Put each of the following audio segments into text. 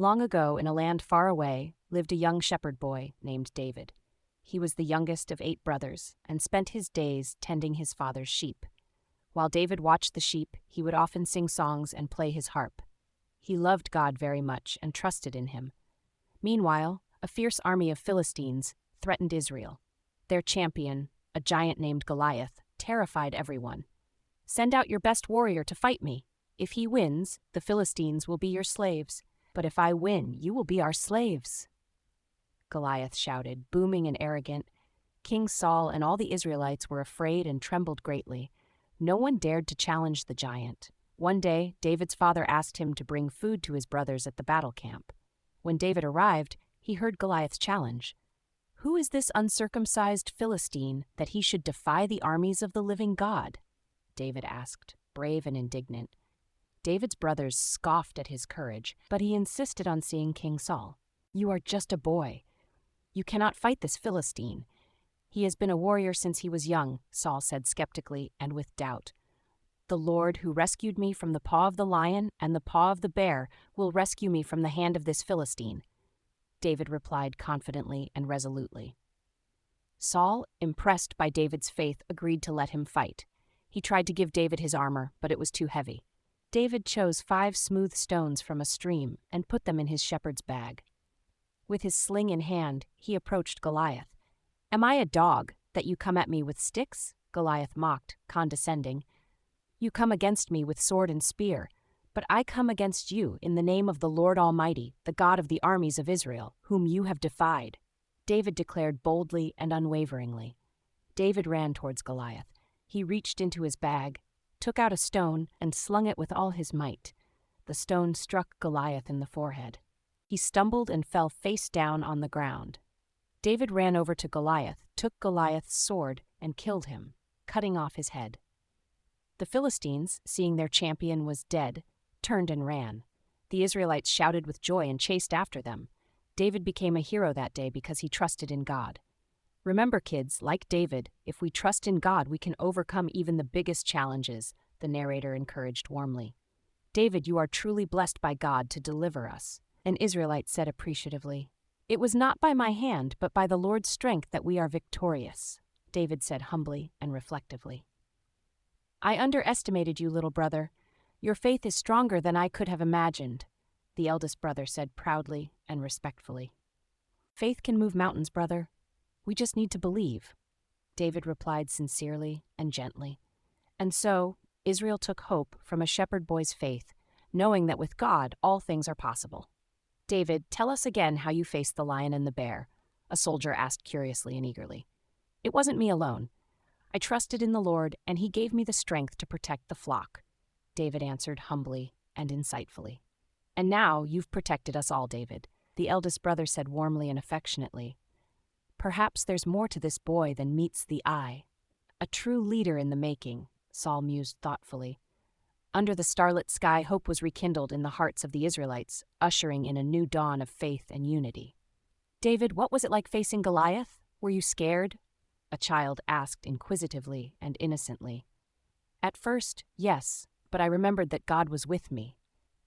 Long ago, in a land far away, lived a young shepherd boy named David. He was the youngest of 8 brothers and spent his days tending his father's sheep. While David watched the sheep, he would often sing songs and play his harp. He loved God very much and trusted in him. Meanwhile, a fierce army of Philistines threatened Israel. Their champion, a giant named Goliath, terrified everyone. "Send out your best warrior to fight me. If he wins, the Philistines will be your slaves. But if I win, you will be our slaves," Goliath shouted, booming and arrogant. King Saul and all the Israelites were afraid and trembled greatly. No one dared to challenge the giant. One day, David's father asked him to bring food to his brothers at the battle camp. When David arrived, he heard Goliath's challenge. "Who is this uncircumcised Philistine that he should defy the armies of the living God?" David asked, brave and indignant. David's brothers scoffed at his courage, but he insisted on seeing King Saul. "You are just a boy. You cannot fight this Philistine. He has been a warrior since he was young," Saul said skeptically and with doubt. "The Lord who rescued me from the paw of the lion and the paw of the bear will rescue me from the hand of this Philistine," David replied confidently and resolutely. Saul, impressed by David's faith, agreed to let him fight. He tried to give David his armor, but it was too heavy. David chose 5 smooth stones from a stream and put them in his shepherd's bag. With his sling in hand, he approached Goliath. "Am I a dog, that you come at me with sticks?" Goliath mocked, condescending. "You come against me with sword and spear, but I come against you in the name of the Lord Almighty, the God of the armies of Israel, whom you have defied," David declared boldly and unwaveringly. David ran towards Goliath. He reached into his bag, took out a stone, and slung it with all his might. The stone struck Goliath in the forehead. He stumbled and fell face down on the ground. David ran over to Goliath, took Goliath's sword, and killed him, cutting off his head. The Philistines, seeing their champion was dead, turned and ran. The Israelites shouted with joy and chased after them. David became a hero that day because he trusted in God. Remember, kids, like David, if we trust in God, we can overcome even the biggest challenges, the narrator encouraged warmly. "David, you are truly blessed by God to deliver us," an Israelite said appreciatively. "It was not by my hand, but by the Lord's strength that we are victorious," David said humbly and reflectively. "I underestimated you, little brother. Your faith is stronger than I could have imagined," the eldest brother said proudly and respectfully. "Faith can move mountains, brother. We just need to believe," David replied sincerely and gently. And so, Israel took hope from a shepherd boy's faith, knowing that with God, all things are possible. "David, tell us again how you faced the lion and the bear," a soldier asked curiously and eagerly. "It wasn't me alone. I trusted in the Lord, and he gave me the strength to protect the flock," David answered humbly and insightfully. "And now you've protected us all, David," the eldest brother said warmly and affectionately. "Perhaps there's more to this boy than meets the eye. A true leader in the making," Saul mused thoughtfully. Under the starlit sky, hope was rekindled in the hearts of the Israelites, ushering in a new dawn of faith and unity. "David, what was it like facing Goliath? Were you scared?" a child asked inquisitively and innocently. "At first, yes, but I remembered that God was with me.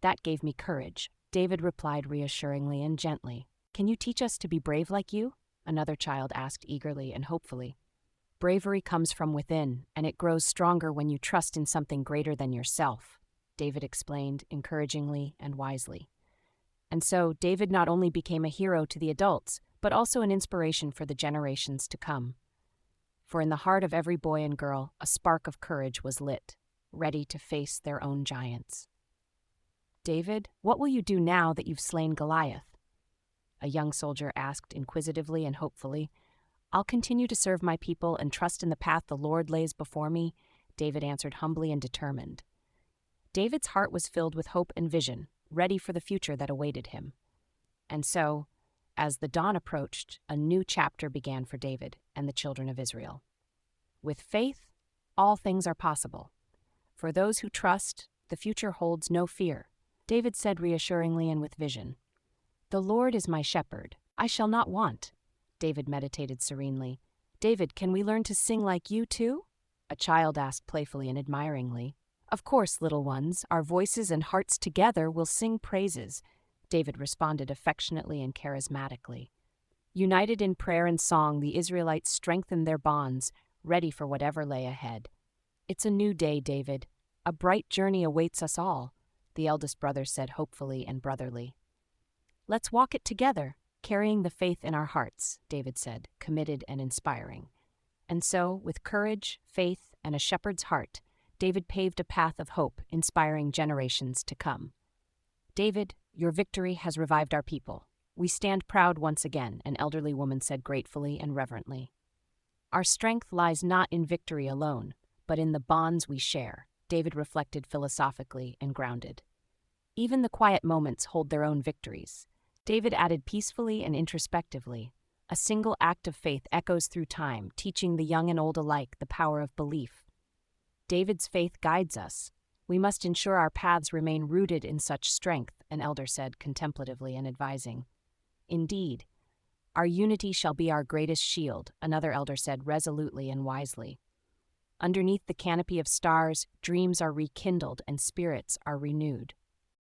That gave me courage," David replied reassuringly and gently. "Can you teach us to be brave like you?" another child asked eagerly and hopefully. "Bravery comes from within, and it grows stronger when you trust in something greater than yourself," David explained encouragingly and wisely. And so, David not only became a hero to the adults, but also an inspiration for the generations to come. For in the heart of every boy and girl, a spark of courage was lit, ready to face their own giants. "David, what will you do now that you've slain Goliath?" a young soldier asked inquisitively and hopefully. "I'll continue to serve my people and trust in the path the Lord lays before me," David answered humbly and determined. David's heart was filled with hope and vision, ready for the future that awaited him. And so, as the dawn approached, a new chapter began for David and the children of Israel. With faith, all things are possible. For those who trust, the future holds no fear, David said reassuringly and with vision. "The Lord is my shepherd, I shall not want," David meditated serenely. "David, can we learn to sing like you too?" a child asked playfully and admiringly. "Of course, little ones, our voices and hearts together will sing praises," David responded affectionately and charismatically. United in prayer and song, the Israelites strengthened their bonds, ready for whatever lay ahead. "It's a new day, David. A bright journey awaits us all," the eldest brother said hopefully and brotherly. "Let's walk it together, carrying the faith in our hearts," David said, committed and inspiring. And so, with courage, faith, and a shepherd's heart, David paved a path of hope, inspiring generations to come. "David, your victory has revived our people. We stand proud once again," an elderly woman said gratefully and reverently. "Our strength lies not in victory alone, but in the bonds we share," David reflected philosophically and grounded. "Even the quiet moments hold their own victories." David added peacefully and introspectively, "A single act of faith echoes through time, teaching the young and old alike the power of belief." David's faith guides us. We must ensure our paths remain rooted in such strength, an elder said contemplatively and advising. "Indeed, our unity shall be our greatest shield," another elder said resolutely and wisely. "Underneath the canopy of stars, dreams are rekindled and spirits are renewed."